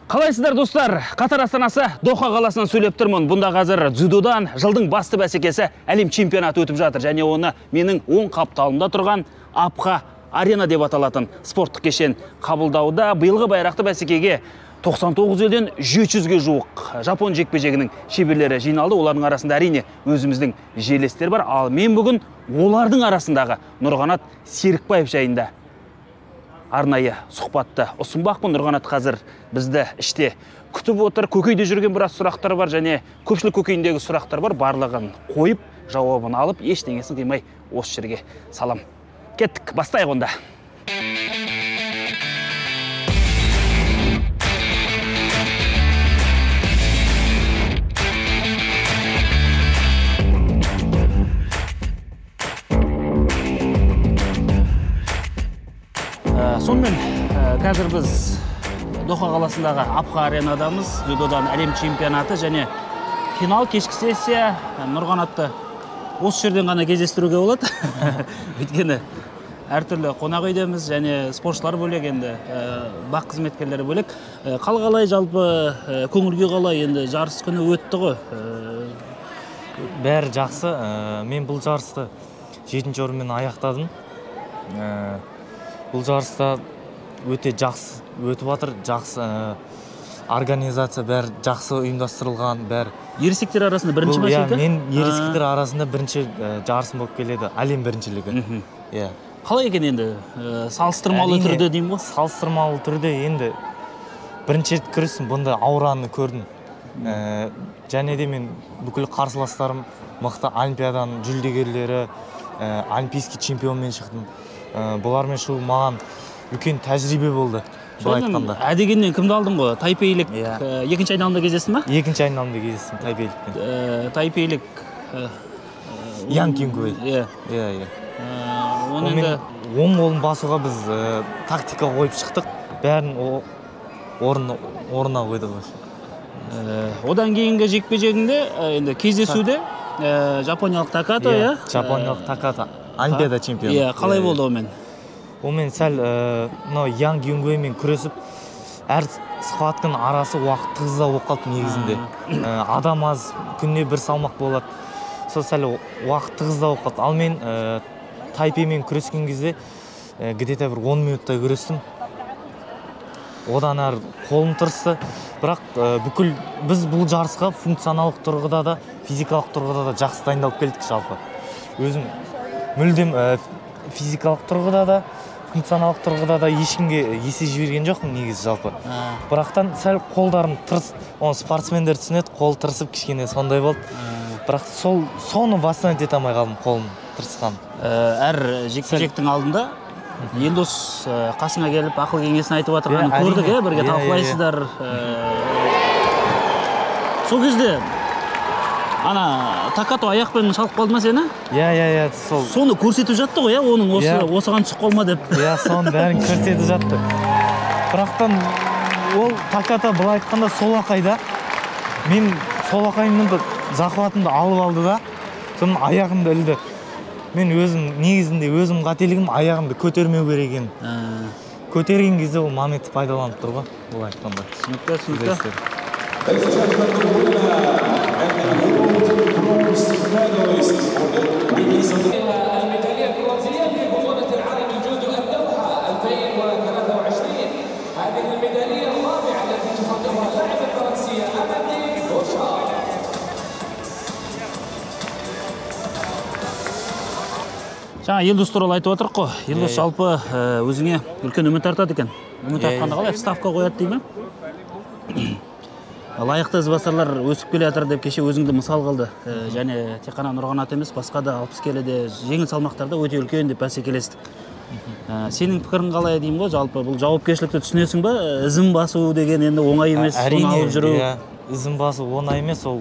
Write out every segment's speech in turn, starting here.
Қалайсыздар достар? Қатар астанасы Доха қаласынан сөйлеп тұрмын. Бұнда қазір дзюдодан жылдың басты бәсекесі әлем чемпионаты өтіп жатыр. Және оны менің оң қапталында тұрған Апха арена деп аталатын спорттық кешен қабылдауда. Биылғы байрақты бәсекеге 99 елден 700-ге жуық жапон жекпе-жегінің шеберлері жиналды. Олардың арасында әрине өзіміздің желестер бар. Ал мен бүгін олардың арасындағы Нұрғанат Серікбаев жайында арнайы сұхбатты ұсынбақпын. Нұрғанат қазір бізді іште күтіп отыр. Көкейде жүрген біраз сұрақтар бар және көпшілік көкейіндегі сұрақтар бар. Барлығын қойып, жауабын алып, ештеңесін қимай осы жерге салам. Кеттік, бастайық онда. Сонымен қазір біз Доха қаласындағы Апха аренадамыз. Дзюдодан әлем чемпионаты және финал кешкі сессия. Нұрғанатты осы жерден ғана кездестіруге болады. Өйткені әртүрлі қонақ үйдеміз және спортшылар бөлек, енді бақ қызметкерлері бөлек. Қалай жалпы көңіл күй қалай, енді жарыс күні өтті ғой? Бәрі жақсы. Мен бұл жарысты 7-ші орынмен аяқтадым. Бұл жарыста өте жақсы өтіп жатыр, жақсы организация, бәрі жақсы ұйымдастырылған, бәрі. Ересектер арасында бірінші ма екен? Мен ересектер арасында бірінші жарысым болып келеді, әлем біріншілігі. Қалай екен енді? Салыстырмалы түрде деймін ғой? Салыстырмалы түрде енді бірінші рет күрестім, бұнда ауыраны көрдім. Және де мен бүкіл қарсыластарым мықты олимпиаданың жүлдегерлері, олимпийский чемпионмен шықтым. Бұлармен шығу маған үлкен тәжірибе болды. Әдегеннен кімді алдың ғой? Тайпейлік екінші айналымда кездестің ба? Екінші айналымда кездестім Тайпейлікпен. Тайпейлік Ян Кингуэй. Оң қолын басуға біз тактика қойып шықтық. Бәрін орнына қойдық. Одан кейінгі жекпе-жегіңде, енді кездесуде жапониялық Такато, Жапониялық Такато. Олимпиада чемпионы. Қалай болды омен? Омен сәл Ян Кингуэймен күресіп, әр схватканың арасы уақыт тығызда болып қалды негізінде. Адам аз, күніне бір салмақ болады. Сол сәл уақыт тығызда болып қалды. Ал мен Тайпеймен күрескен кезде где-то бір 10 минутта күрестім. Одан әр қолым тырысты. Бірақ біз бұл жарысқа функционалық тұрғыда да, физикалық тұрғыда да жақсы дайындалып келдік жалпы. Өзім мүлдем физикалық тұрғыда да, функционалық тұрғыда да ешкімге есе жіберген жоқпын негізі жалпы. Бірақтан сәл қолдарым тырыс, оны спортсмендер түсінеді, қол тырысып кішкене сондай болды. Бірақ соны бастан ете алмай қалдым, қолым тырысқан. Әр жекпе-жектің алдында Елдос қасыңа келіп ақыл кеңесін айтып отырғанын көрдік, бірге талқылайсыздар. Сол кезде Такато аяқпен шалып қалды ма сені? Соны көрсетіп жатты ғой, оның осыған түсіп қалма деп. Соны бәрін көрсетіп жатты. Бірақтан ол Такато былай айтқанда солақайда. Мен солақайымды захватымды алып алды да, соның аяғымды ілді. Мен негізінде өзім қателігім аяғымды көтермеу керек екенін. Көтерген кезде ол моментті пайдаланып тұр ғой, былай айтқанда. Түсінікті. Жаңа Елдос туралы айтып отырық қой. Елдос жалпы өзіңе үлкен үміт артады екен. Үміт артқанда қалай ставка қояды дей ме? Лайықты ізбасарлар өсіп келе жатыр деп кеше өзіңді мысал қылды. Және тек қана Нұрғанат емес, басқа да 60 келіде жеңіл салмақтарда өте үлкен деп бәсекелестік. Сенің пікірің қалай деймін ғой, жалпы бұл жауапкершілікті түсінесің ба? Ізім басу деген енді оңай емес, соны алып жүру. Ізім басу оңай емес, ол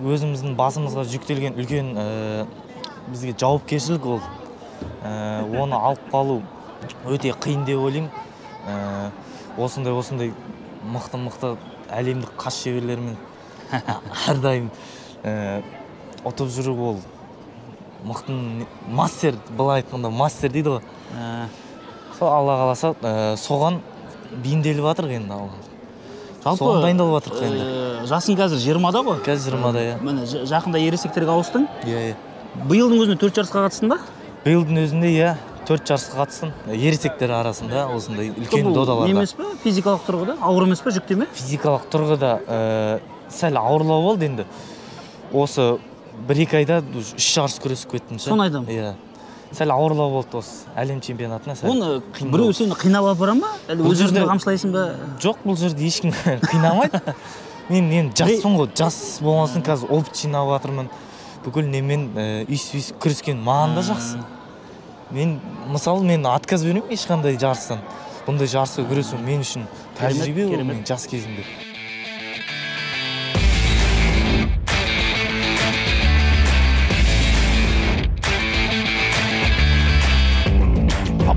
өзіміздің басымызға жүктелген үлкен бізге жауапкершілік ол. Оны алып қалу өте қиын деп ойлаймын. Осындай мықты әлемдік қас шеберлермен әрдайым ұтып жүру ол мықты мастер, былай айтқанда мастер дейді ғой. Сол Алла қаласа соған бейімделіп жатырық енді ауға. Жалпы соған дайындалып жатырық енді. Жасың қазір 20-да ғой? Қазір 20-да, иә. Міне жақында ересектерге ауыстың. Иә. Биылдың өзінде 4 жарысқа қатыстың ба? Биылдың өзінде, иә, 4 жарысқа қатыстым. Ересектер арасында осындай үлкен додаларда. Емес пе? Физикалық тұрғыда ауыр емес пе, жүктеме? Физикалық тұрғыда сәл ауырлау болды енді. Осы 1-2 айда 3 жарыс күресіп кеттім. Соны айтам. Иә. Сәл ауырлау болды осы әлем чемпионатына. Оны біреу сені қинап апара ма? Әлі өз өзіңді қамшылайсың ба? Жоқ, бұл жерде ешкім қинамайды. Мен жаспын ғой, жас болғасын қазір опыт жинап жатырмын. Бүкіл немен үйс күрескен маған да жақсы. Мысалы мен отказ бермеймін ешқандай жарыстан. Бұндай жарысқа күресу мен үшін тәжірибе ол мен жас кезімде.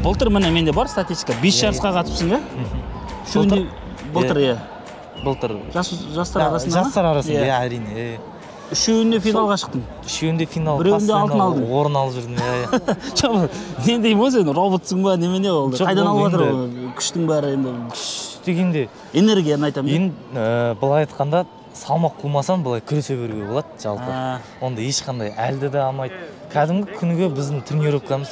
Былтыр міне менде бар статистика. 5 жарысқа қатыпсың, иә? Былтыр, иә. Былтыр. Жастар арасында? Жастар арасында, иә, әрине. Үшеуінде финалға шықтым. Үшеуінде финал, біреуінде алтын алдым. Орын алып жүрдім, иә. Жоқ, мен деймін сен роботсың ба, немене болды? Қайдан алып жатыр күштің бәрі енді? Күш дегенде энергияны айтамын. Енді былай айтқанда салмақ қумасаң былай күресе беруге болады жалпы. Онда ешқандай әлді де алмайды. Кәдімгі күніге біздің тренировкамыз,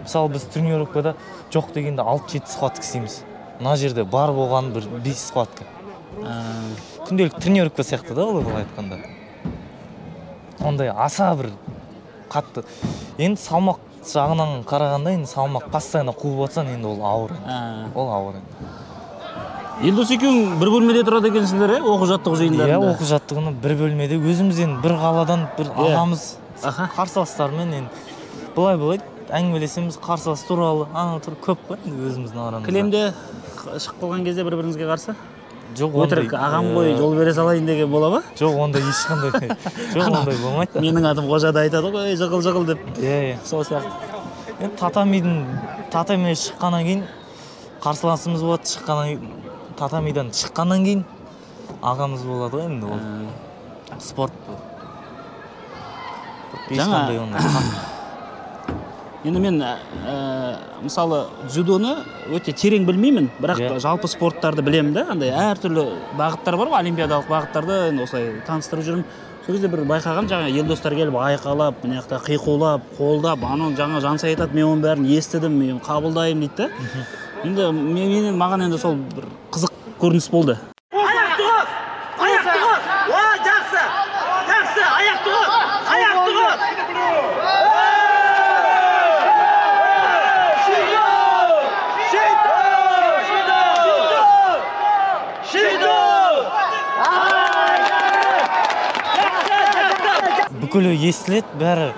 мысалы біз тренировкада жоқ дегенде 6-7 схватка істейміз. Мына жерде бар болған бір 5 схватка. Күнделік тренировка сияқты да олай былай айтқанда. Ондай аса бір қатты. Енді салмақ жағынан қарағанда енді салмақ постоянно қуып отырсаң енді ол ауыр. Ол ауыр. Елдос екеуің бір бөлмеде тұрады екенсіңдер, оқу жаттығу жиындарында? Иә, оқу жаттығуны бір бөлмеде. Өзімізден бір қаладан бір ағамыз қарсыластармен енді былай әңгімелесеміз, қарсылас туралы, көп қой өзіміздің арамызда. Кілемде шығып қалған кезде бір-біріңізге қарсы? Жоқ, өтірік ағам ғой, жол бере салайын деген бола ба? Жоқ, ондай ешқандай. Жоқ, ондай болмайды. Менің атым Қожада айтады ғой, жығыл деп. Иә. Сол сияқты. Енді татамиге шыққаннан кейін қарсыласымыз болады, татамидан шыққаннан кейін ағамыз болады ғой енді ол. Спорт. Ешқандай ондай. Енді мен мысалы дзюдоны өте терең білмеймін, бірақ жалпы спорттарды білемін да, андай әртүрлі бағыттар бар ғой, олимпиадалық бағыттарды осылай таныстырып жүрмін. Сол кезде бір байқаған, жаңа елдостар келіп айқалап, мына жақта қиқулап, қолдап, анау жаңа жансай айтады, мен оның бәрін естідім, мен қабылдаймын дейді да. Енді маған енді сол бір қызық көрініс болды. Бүкілі естілет бәрі.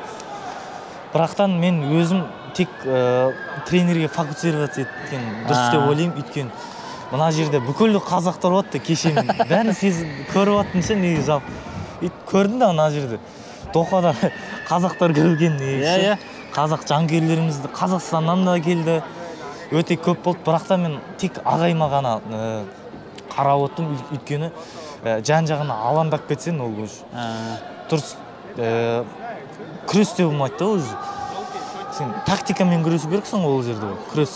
Бірақтан мен өзім тек тренерге фокусироваться еткен дұрыс деп ойлаймын, өйткені мына жерде бүкіл қазақтар отты кешемін. Бәрін көріп аттынша неге жалпы. Көрдің да мына жерде. Дохада қазақтар келген неге. Қазақ жанкүйерлерімізді Қазақстаннан да келді. Өте көп болды. Бірақтан мен тек ағайыма ғана қарап отырдым, өйткені жан-жағына алаңдап кетсең ол дұрыс күрес те болмайды да өзі. Сен тактикамен күресу керексің ол жерде күрес.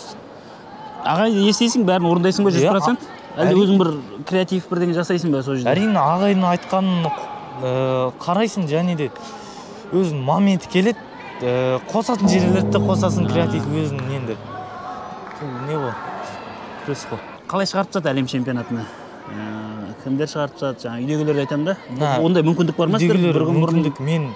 Ағай естейсің, бәрін орындайсың ба 100%? Әлде өзің бір креатив бірдеңе жасайсың ба сол жерде? Әрине ағайдың айтқанын қарайсың, және де өзің моменті келеді, қосатын жерлерді қосасың, креатив өзің енді. Не бұл? Күрес қой. Қалай шығарып жатыр әлем чемпионатына? Кімдер шығарып жатыр? Жаңа үйдегілерді айтамын да. Ондай мүмкіндік бар ма? Үйдегілер мүмкіндік. Мен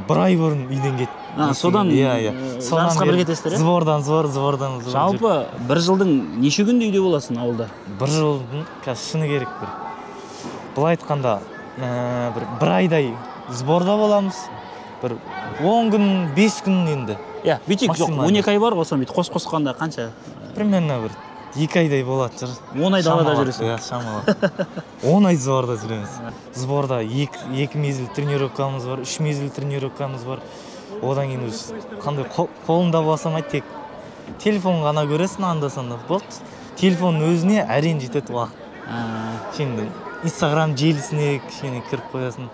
бір ай бұрын үйден кеттім. Содан жарысқа бір кетесіздер? Звордан. Жалпы бір жылдың неше күнде үйде боласың ауылда? Бір жылдың шыны керек бір. Былай айтқанда бір айдай сборда боламыз. Бір 10 күн, 5 күн енді. Бүйтейік, жоқ, 12 ай бар ғой, соны қосқанда қанша? Примерно бір 2 айдай болады жүр. 10 ай далада жүресің? Шамалы. 10 ай сборда жүреміз. Сборда 2 мезгіл тренировкамыз бар, 3 мезгіл тренировкамыз бар. Одан кейін қандай қолында болсам тек телефон ғана көресің анда-санда. Болды. Телефонның өзіне әрең жетеді уақыт. Şimdi Instagram желісіне кішкене кіріп қоясың.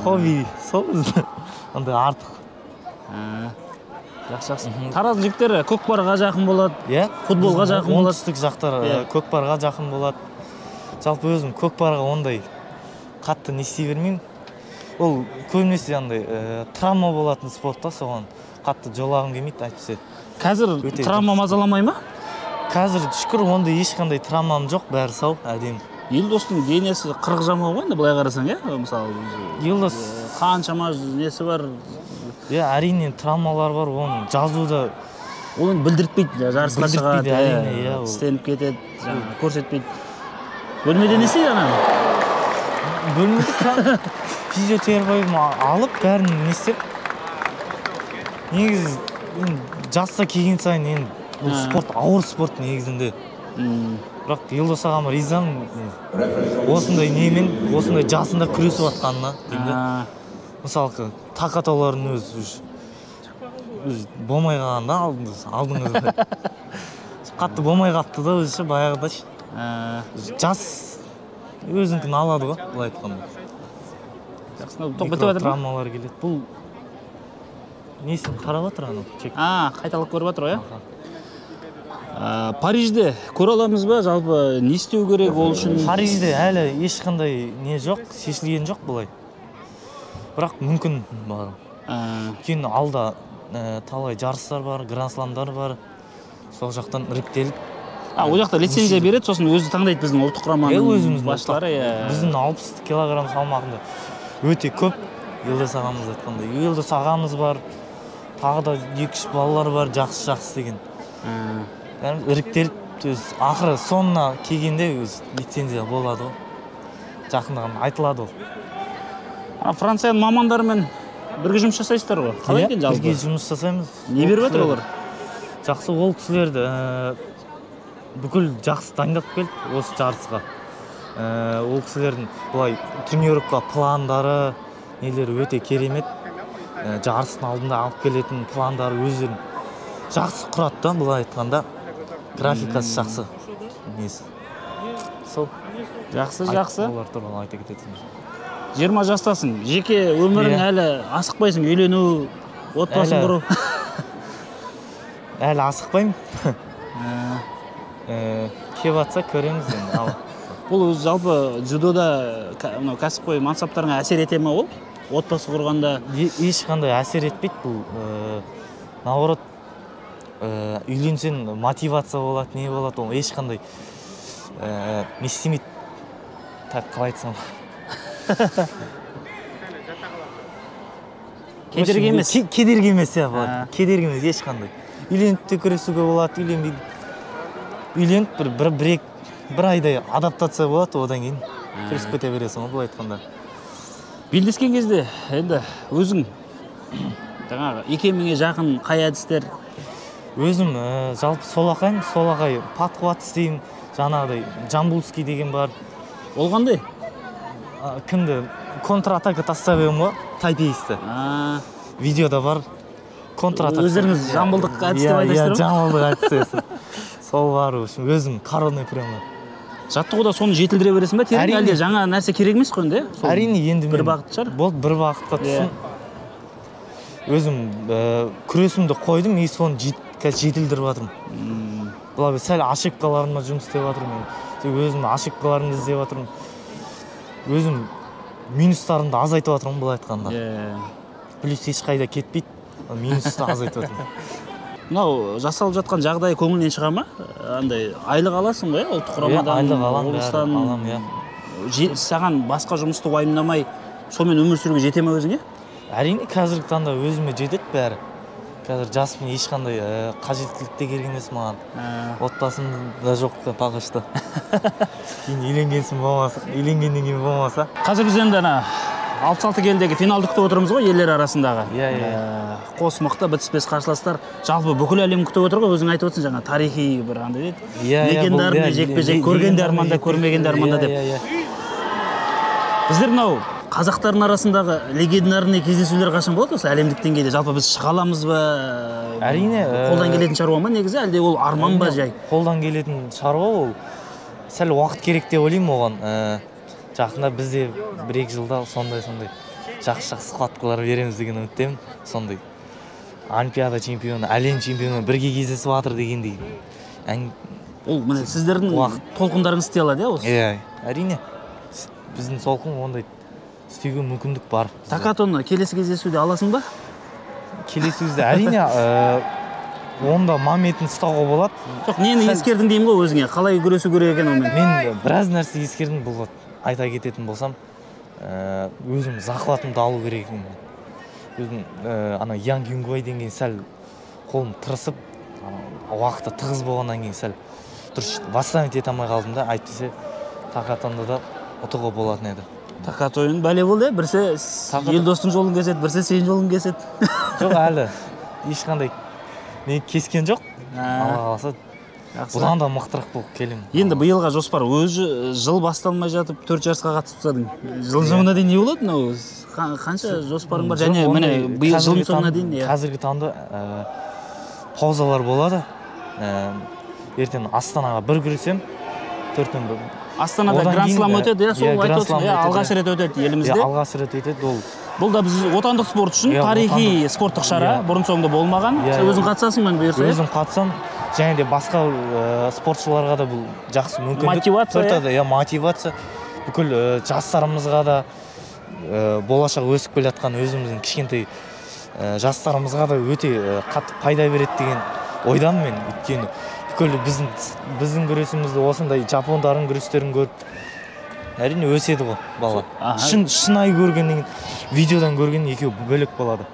Хобби сол бізде. Андай артық. Жақсы. Тараз жігіттері көкпарға жақын болады. Иә. Футболға жақын болады. Оңтүстік жақтар көкпарға жақын болады. Жалпы өзім көкпарға ондай қатты не істей бермеймін. Ол көбінесе андай травма болатын спорт та, соған қатты жолағым келмейді әйтпесе. Қазір травма мазаламай ма? Қазір шүкір ондай ешқандай травмам жоқ, бәрі сау, әдемі. Елдостың денесі 40 жамау ғой, енді былай қарасаң, мысалы. Елдос қаншама несі бар. Әрине травмалар бар, оны жазуда Оны білдіртпейді, жарысқа шығады, әрине, істеніп кетеді, көрсетпейді. Бөлмеде не істейді ана? Бөлмеде физиотерапевт алып, бәрін не істеп. Негізі жасқа келген сайын бұл спорт, ауыр спорт негізінде. Бірақ Елдос ағама ризамын. Осындай немен, осындай жасында күресіп жатқанына. Мысалы, тақатаулардың өзі болмай қалғанда алдыңызда. Қатты болмай қапты да өзі баяғыда. Жас өзінкін алады ғой, былай айтқанда. Микротравмалар келеді. Бұл несін қарап отыр ана? Қайталық көріп отыр ғой, Парижде көре аламыз ба? Жалпы не істеу керек ол үшін? Парижде әлі ешқандай не жоқ, шешілген жоқ бұлай. Бірақ мүмкін бар. Кейін алда талай жарыстар бар, гран-сламдар бар. Сол жақтан іріктеліп. Ол жақта лицензия береді, сосын өзі таңдайды біздің ұлттық құраманың басшылары. Біздің 60 килограмм салмағында өте көп. Елдос ағамыз айтқандай. Елдос ағамыз бар. Тағы да 2-3 балалар бар, жақсы деген. Іріктеліп, ақыры соңына келгенде лицензия болады ғой. Жақындаған айтылады ол. Францияның мамандарымен бірге жұмыс жасайсыздар ғой? Қалай екен жалпы? Бірге жұмыс жасаймыз. Не беріп отыр олар? Жақсы, ол кісілерді бүкіл жақсы дайындап келді осы жарысқа. Ол кісілердің бұлай тренировка пландары, нелері өте керемет. Жарыстың алдында алып келетін пландары өздерін жақсы құрады да, бұлай айтқанда. Графикасы жақсы. Сол. Жақсы. Олар туралы айта кететініміз. 20 жастасың. Жеке өмірің әлі асықпайсың, үйлену, отбасын құру. Әлі асықпаймын. Кеп атса көреміз енді. Бұл өз жалпы дзюдода кәсіпқой мансаптарыңа әсер ете ме ол? Отбасы құрғанда? Ешқандай әсер етпейді бұл. Наоборот, үйленсең мотивация болады, не болады, ол ешқандай не істемейді. Так, қалай айтсам. Кедергі емес? Кедергі емес, кедергі емес, ешқандай. Үйленіп те күресуге болады, үйленіп бір айдай адаптация болады, одан кейін күресіп кете бересің, бұл айтқанда. Белдескен кезде, енді өзің икеміңе жақын қай әдістер? Өзім жалпы солақай подхват істеймін, жаңағыдай Джамбулский деген бар. Ол қандай? Кімді контратака тастап ғой, тайпейсті. Видеода бар. Өздеріңіз жамбылдық әдіс деп айтасыздар ма? Жамбылдық әдіс. Сол бар, өзім коронный прямо. Жаттығуда соны жетілдіре бересің бе? Терің әлде жаңа нәрсе керек емес қой енді? Әрине, енді бір бағыт шығар. Болды, бір бағытқа түсін. Өзім күресімді қойдым, и соны жетілдіріп жатырмын. Бұлай сәл ошибкаларыма жұмыс істеп жатырмын. Өзім ошибкаларымды іздеп жатырмын. Өзім минустарымды азайтып жатырмын, бұлай айтқанда. Плюс ешқайда кетпейді, минусты азайтып жатырмын. Мынау жасалып жатқан жағдай көңілінен шыға ма? Андай айлық аласың ғой, ұлттық құрамадан, облыстан. Саған басқа жұмысты уайымдамай, сонымен өмір сүруге жете ме өзіңе? Әрине, қазіргі таңда өзіме жетеді бәрі. Қазір жаспен ешқандай қажеттілікте келген емес маған. Отбасым да жоқ пағышта. Үйленгеннен кейін болмаса. Қазір біз енді 66 келідегі финалды күтіп отырмыз ғой, ерлер арасындағы. Қос мықты бітіспес қарсыластар. Жалпы бүкіл әлем күтіп отыр ғой, өзің айтып отырсың жаңа тарихи бір андай дейді. Легендарный жекпе-жек, көргенде арманда, көрмегенде арманда деп. Біздер мынау қазақтардың арасындағы легендарный кездесулер қашан болады осы әлемдік деңгейде? Жалпы біз шыға аламыз ба? Әрине. Қолдан келетін шаруа ма негізі, әлде ол арман ба жай? Қолдан келетін шаруа ол. Сәл уақыт керек деп ойлаймын оған. Жақында бізде 1-2 жылда сондай жақсы схваткалар береміз деген үміттемін. Сондай. Олимпиада чемпионы, әлем чемпионы бірге кездесіп жатыр дегендей. Ол міне сіздердің толқындарыңыз істей алады, иә осы? Иә, әрине. Біздің толқын ондай істеуге мүмкіндік бар. Такатоны келесі кездесуде аласың ба? Келесі кезде әрине онда моментін ұстауға болады. Жоқ, нені ескердің деймін ғой өзіңе? Қалай күресу керек екен онымен? Мен біраз нәрсе ескердім, бұл айта кететін болсам, өзім зақылатымды алу керек екен. Өзім ана Ян Юнгуай деген сәл қолым тырысып, уақыты тығыз болғаннан кейін сәл дұрыс восстановить ете алмай қалдым да, әйтпесе Такатонда да ұтуға болатын еді. Такато ойын бәле болды, бірсе Елдостың жолын кеседі, бірсе сенің жолын кеседі. Жоқ, әлі ешқандай мен кескен жоқ. Алла қаласа бұдан да мықтырақ болып келемін. Енді биылға жоспар, өзі жыл басталмай жатып 4 жарысқа қатысып тастадың. Жыл соңына дейін не болады мынау? Қанша жоспарың бар? Және міне биыл жылдың соңына дейін. Қазіргі таңда паузалар болады. Ертең Астанаға бір күресем, 4-тен бір. Астанада Гранд Слам өтеді, сол айтып отырсың, алғаш рет өтеді елімізде. Алғаш рет өтеді, бұл да біз отандық спорт үшін тарихи спорттық шара, бұрын соңды болмаған. Сен өзің қатысасың ба бұйырса? Өзім қатысам, және де басқа спортшыларға да бұл жақсы мүмкіндік. Мотивация. Мотивация. Бүкіл жастарымызға да болашақ өсіп келе жатқан өзіміздің кішкентай жастарымызға да өте қатты пайда береді деген ойдамын мен. Өйткені бүкіл біздің күресімізді осындай жапондардың күрестерін көріп, әрине өседі ғой бала. Шынайы көргеннен, видеодан көрген екеуі бөлек болады.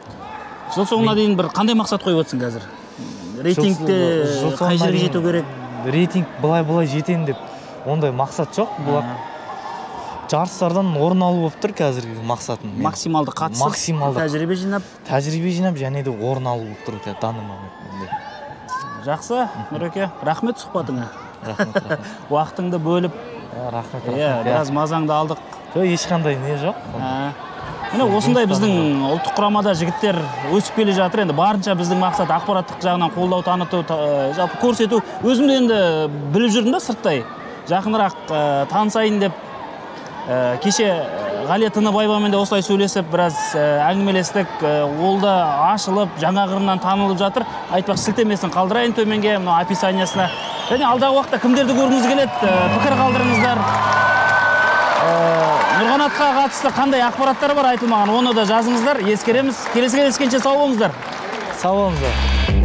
Жыл соңына дейін бір қандай мақсат қойып отырсың қазір? Рейтингте қай жерге жету керек? Рейтинг былай жетейін деп ондай мақсат жоқ. Бұл жарыстардан орын алу болып тұр қазіргі мақсатым. Максималды қатысып, тәжірибе жинап, және де орын алу болып тұр данный моментінде. Жақсы, Нұреке, рахмет сұхбатыңа. Рахмет. Уақытыңды бөліп, рахмет. Біраз мазаңды алдық. Ешқандай не жоқ. Міне осындай біздің ұлттық құрамада жігіттер өсіп келе жатыр. Енді барынша біздің мақсат ақпараттық жағынан қолдау, таныту, жалпы көрсету. Өзім де енді біліп жүрдім да сырттай. Жақынырақ танысайын деп кеше Ғалия Тыныбаевамен де осылай сөйлесіп, біраз әңгімелестік. Ол да ашылып, жаңа қырынан танылып жатыр. Айтпақ сілтемесін қалдырайын төменге, описаниясына. Және алдағы уақытта кімдерді көргіңіз келеді, пікір қалдырыңыздар. Нұрғанатқа қатысты қандай ақпараттар бар айтылмаған, оны да жазыңыздар, ескереміз. Келесі кездескенше сау болыңыздар. Сау болыңыздар.